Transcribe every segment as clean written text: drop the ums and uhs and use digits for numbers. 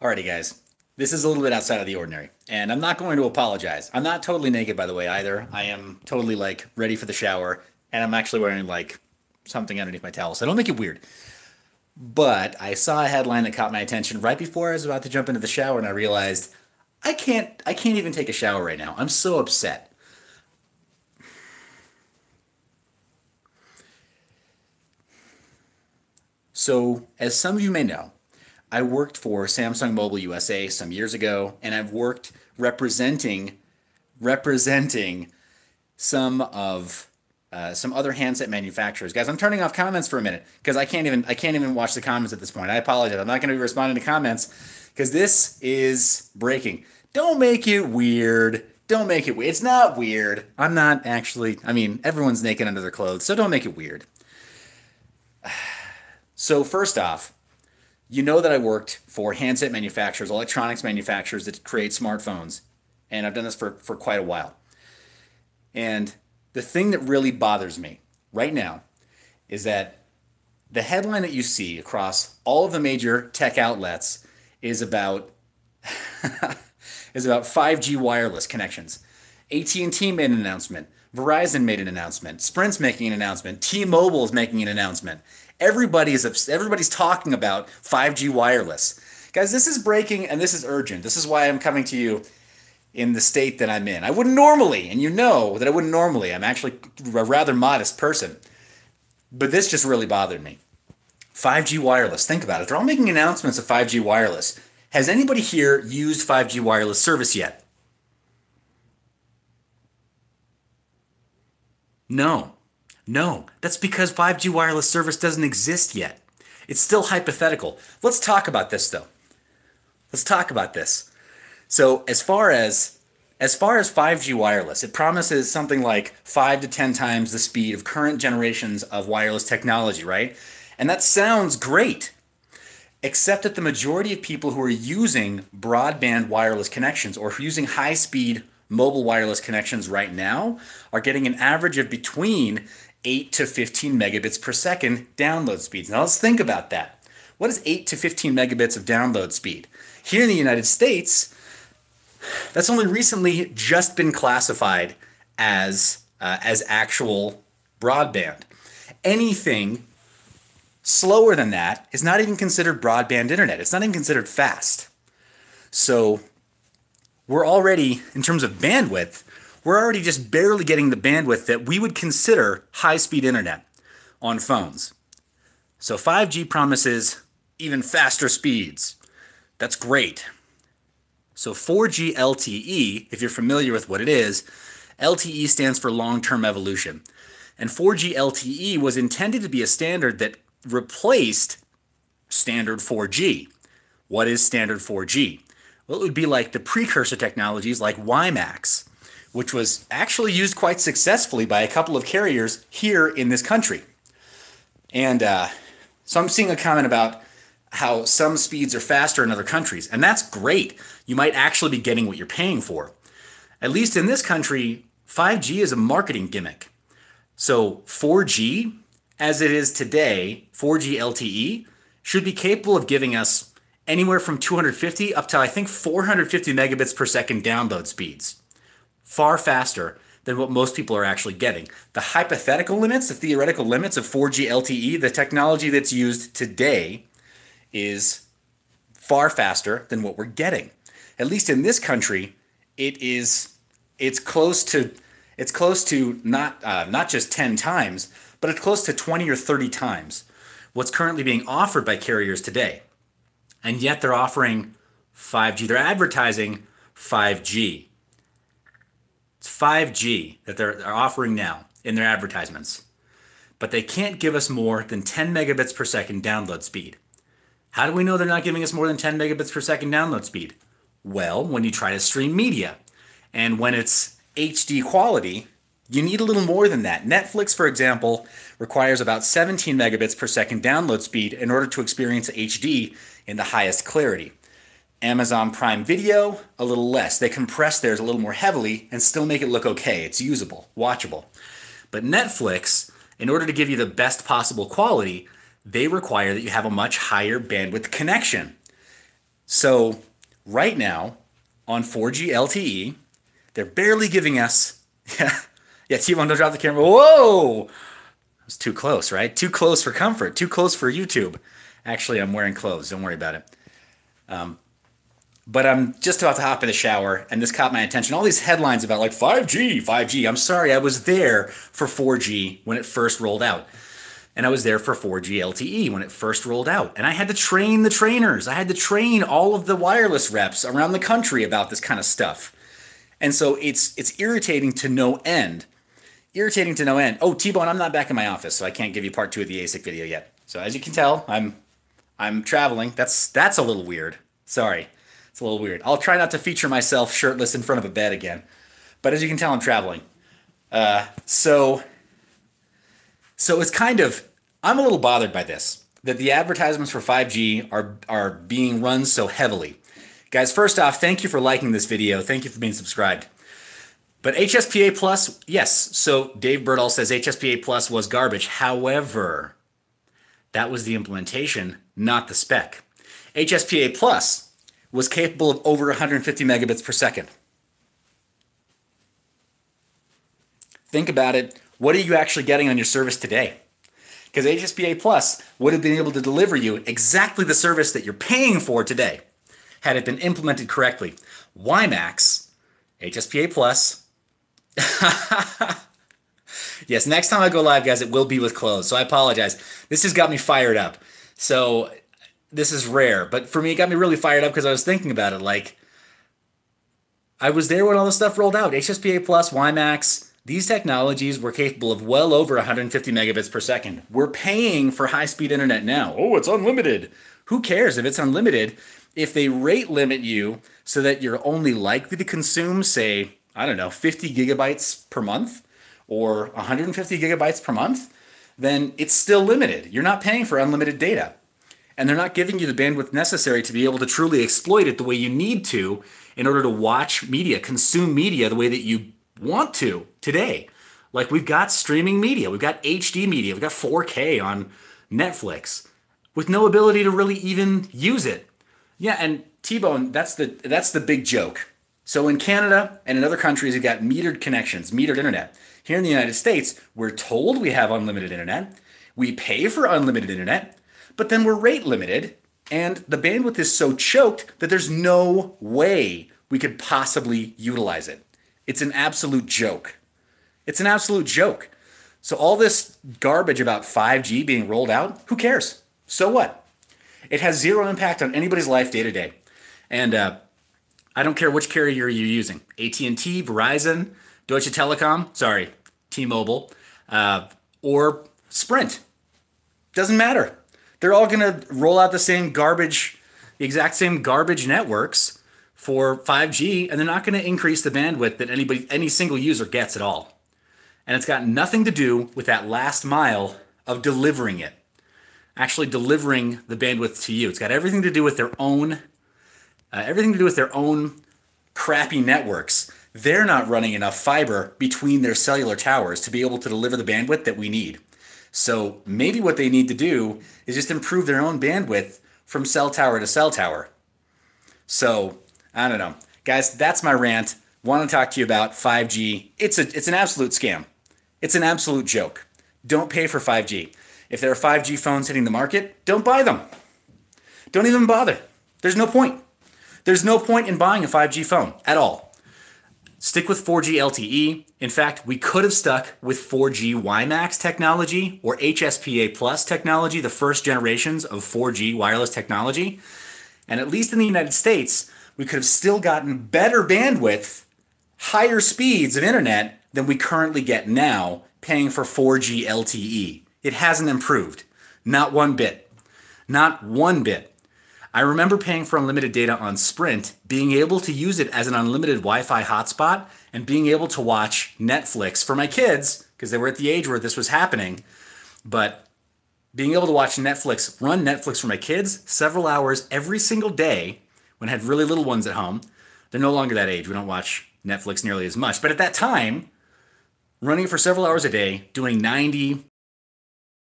Alrighty, guys. This is a little bit outside of the ordinary, and I'm not going to apologize. I'm not totally naked, by the way, either. I am totally, ready for the shower, and I'm actually wearing, something underneath my towel, so don't make it weird. But I saw a headline that caught my attention right before I was about to jump into the shower, and I realized I can't even take a shower right now. I'm so upset. So, as some of you may know, I worked for Samsung Mobile USA some years ago, and I've worked representing some other handset manufacturers. Guys, I'm turning off comments for a minute because I can't even watch the comments at this point. I apologize. I'm not going to be responding to comments because this is breaking. Don't make it weird. Don't make it weird. It's not weird. I'm not actually. I mean, everyone's naked under their clothes, so don't make it weird. So first off, you know that I worked for handset manufacturers, electronics manufacturers that create smartphones, and I've done this for quite a while. And the thing that really bothers me right now is that the headline that you see across all of the major tech outlets is about is about 5G wireless connections. AT&T made an announcement. Verizon made an announcement. Sprint's making an announcement. T-Mobile is making an announcement. Everybody's talking about 5G wireless. Guys, this is breaking and this is urgent. This is why I'm coming to you in the state that I'm in. I wouldn't normally, and you know that I wouldn't normally. I'm actually a rather modest person. But this just really bothered me. 5G wireless, think about it. They're all making announcements of 5G wireless. Has anybody here used 5G wireless service yet? No. No, that's because 5G wireless service doesn't exist yet. It's still hypothetical. Let's talk about this, though. Let's talk about this. So as far as 5G wireless, it promises something like 5 to 10 times the speed of current generations of wireless technology, right? And that sounds great, except that the majority of people who are using broadband wireless connections or using high-speed mobile wireless connections right now are getting an average of between 8 to 15 megabits per second download speeds. Now let's think about that. What is 8 to 15 megabits of download speed? Here in the United States, that's only recently just been classified as actual broadband. Anything slower than that is not even considered broadband internet. It's not even considered fast. So we're already, in terms of bandwidth, we're already just barely getting the bandwidth that we would consider high-speed internet on phones. So 5G promises even faster speeds. That's great. So 4G LTE, if you're familiar with what it is, LTE stands for long-term evolution. And 4G LTE was intended to be a standard that replaced standard 4G. What is standard 4G? Well, it would be like the precursor technologies like WiMAX, which was actually used quite successfully by a couple of carriers here in this country. And so I'm seeing a comment about how some speeds are faster in other countries, and that's great. You might actually be getting what you're paying for. At least in this country, 5G is a marketing gimmick. So 4G, as it is today, 4G LTE, should be capable of giving us anywhere from 250 up to, I think, 450 megabits per second download speeds. Far faster than what most people are actually getting. The hypothetical limits, the theoretical limits of 4G LTE, the technology that's used today, is far faster than what we're getting. At least in this country, it's close to not just 10 times, but it's close to 20 or 30 times what's currently being offered by carriers today. And yet they're offering 5G. They're advertising 5G. It's 5G that they're offering now in their advertisements. But they can't give us more than 10 megabits per second download speed. How do we know they're not giving us more than 10 megabits per second download speed? Well, when you try to stream media. And when it's HD quality, you need a little more than that. Netflix, for example, requires about 17 megabits per second download speed in order to experience HD in the highest clarity. Amazon Prime Video, a little less. They compress theirs a little more heavily and still make it look okay. It's usable, watchable. But Netflix, in order to give you the best possible quality, they require that you have a much higher bandwidth connection. So right now on 4G LTE, they're barely giving us, yeah, T-Bone, don't drop the camera. Whoa! It was too close, right? Too close for comfort, too close for YouTube. Actually, I'm wearing clothes. Don't worry about it. But I'm just about to hop in the shower, and this caught my attention. All these headlines about like 5G, 5G. I'm sorry, I was there for 4G when it first rolled out. And I was there for 4G LTE when it first rolled out. And I had to train the trainers. I had to train all of the wireless reps around the country about this kind of stuff. And so it's irritating to no end. Irritating to no end. Oh, T-Bone, I'm not back in my office, so I can't give you part 2 of the ASIC video yet. So as you can tell, I'm traveling. That's a little weird. Sorry. It's a little weird. I'll try not to feature myself shirtless in front of a bed again. But as you can tell, I'm traveling. So it's kind of, I'm a little bothered by this, that the advertisements for 5G are being run so heavily. Guys, first off, thank you for liking this video. Thank you for being subscribed. But HSPA Plus, yes. So Dave Birdall says HSPA Plus was garbage. However, that was the implementation, not the spec. HSPA Plus was capable of over 150 megabits per second. Think about it. What are you actually getting on your service today? Because HSPA Plus would have been able to deliver you exactly the service that you're paying for today, had it been implemented correctly. WiMAX, HSPA Plus. Yes, next time I go live, guys, it will be with clothes. So I apologize. This has got me fired up. So this is rare. But for me, it got me really fired up because I was thinking about it. Like, I was there when all this stuff rolled out. HSPA Plus, WiMAX, these technologies were capable of well over 150 megabits per second. We're paying for high-speed internet now. Oh, it's unlimited. Who cares if it's unlimited? If they rate limit you so that you're only likely to consume, say, I don't know, 50 gigabytes per month or 150 gigabytes per month, then it's still limited. You're not paying for unlimited data. And they're not giving you the bandwidth necessary to be able to truly exploit it the way you need to in order to watch media, consume media the way that you want to today. Like, we've got streaming media, we've got HD media, we've got 4K on Netflix with no ability to really even use it. Yeah, and T-Bone, that's the big joke. So in Canada and in other countries, you've got metered connections, metered internet. Here in the United States, we're told we have unlimited internet. We pay for unlimited internet, but then we're rate limited, and the bandwidth is so choked that there's no way we could possibly utilize it. It's an absolute joke. It's an absolute joke. So all this garbage about 5G being rolled out, who cares? So what? It has zero impact on anybody's life day to day. And I don't care which carrier you're using. AT&T, Verizon, Deutsche Telekom, sorry, T-Mobile, or Sprint. Doesn't matter. They're all going to roll out the same garbage, the exact same garbage networks for 5G, and they're not going to increase the bandwidth that any single user gets at all. And it's got nothing to do with that last mile of delivering it, actually delivering the bandwidth to you. It's got everything to do with their own, crappy networks. They're not running enough fiber between their cellular towers to be able to deliver the bandwidth that we need. So maybe what they need to do is just improve their own bandwidth from cell tower to cell tower. So I don't know. Guys, that's my rant. Want to talk to you about 5G. It's an absolute scam. It's an absolute joke. Don't pay for 5G. If there are 5G phones hitting the market, don't buy them. Don't even bother. There's no point. There's no point in buying a 5G phone at all. Stick with 4G LTE. In fact, we could have stuck with 4G WiMAX technology or HSPA Plus technology, the first generations of 4G wireless technology. And at least in the United States, we could have still gotten better bandwidth, higher speeds of internet than we currently get now paying for 4G LTE. It hasn't improved. Not one bit. Not one bit. I remember paying for unlimited data on Sprint, being able to use it as an unlimited Wi-Fi hotspot, and being able to watch Netflix for my kids, because they were at the age where this was happening. But being able to watch Netflix, run Netflix for my kids several hours every single day when I had really little ones at home. They're no longer that age. We don't watch Netflix nearly as much. But at that time, running it for several hours a day, doing 90,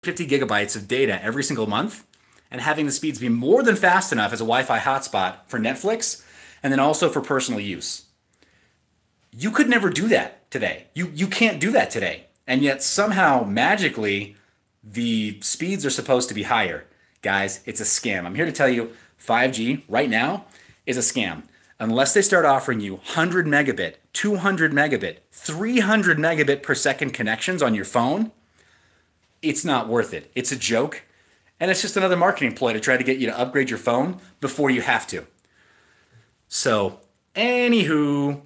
50 gigabytes of data every single month, and having the speeds be more than fast enough as a Wi-Fi hotspot for Netflix, and then also for personal use. You could never do that today. You can't do that today. And yet somehow, magically, the speeds are supposed to be higher. Guys, it's a scam. I'm here to tell you 5G right now is a scam. Unless they start offering you 100 megabit, 200 megabit, 300 megabit per second connections on your phone, it's not worth it. It's a joke. And it's just another marketing ploy to try to get you to upgrade your phone before you have to. So, anywho,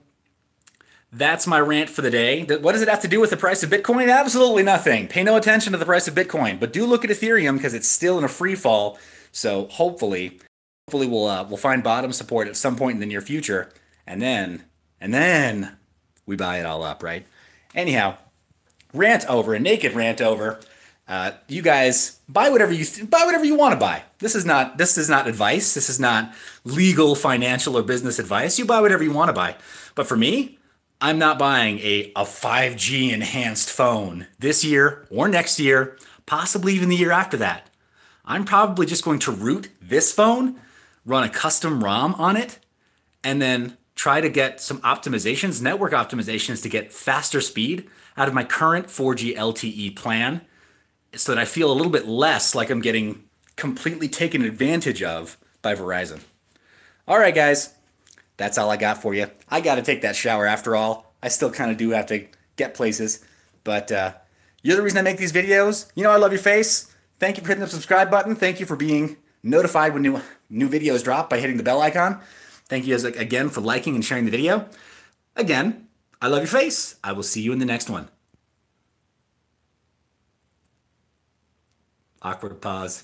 that's my rant for the day. What does it have to do with the price of Bitcoin? Absolutely nothing. Pay no attention to the price of Bitcoin, but do look at Ethereum because it's still in a free fall. So hopefully we'll find bottom support at some point in the near future, and then we buy it all up, right? Anyhow, rant over, a naked rant over. You guys buy whatever you want to buy. This is not advice. This is not legal, financial, or business advice. You buy whatever you want to buy. But for me, I'm not buying a 5G enhanced phone this year or next year, possibly even the year after that. I'm probably just going to root this phone, run a custom ROM on it, and then try to get some optimizations, network optimizations, to get faster speed out of my current 4G LTE plan, so that I feel a little bit less like I'm getting completely taken advantage of by Verizon. All right, guys. That's all I got for you. I got to take that shower after all. I still kind of do have to get places. But you're the reason I make these videos. You know I love your face. Thank you for hitting the subscribe button. Thank you for being notified when new videos drop by hitting the bell icon. Thank you again for liking and sharing the video. Again, I love your face. I will see you in the next one. Awkward pause.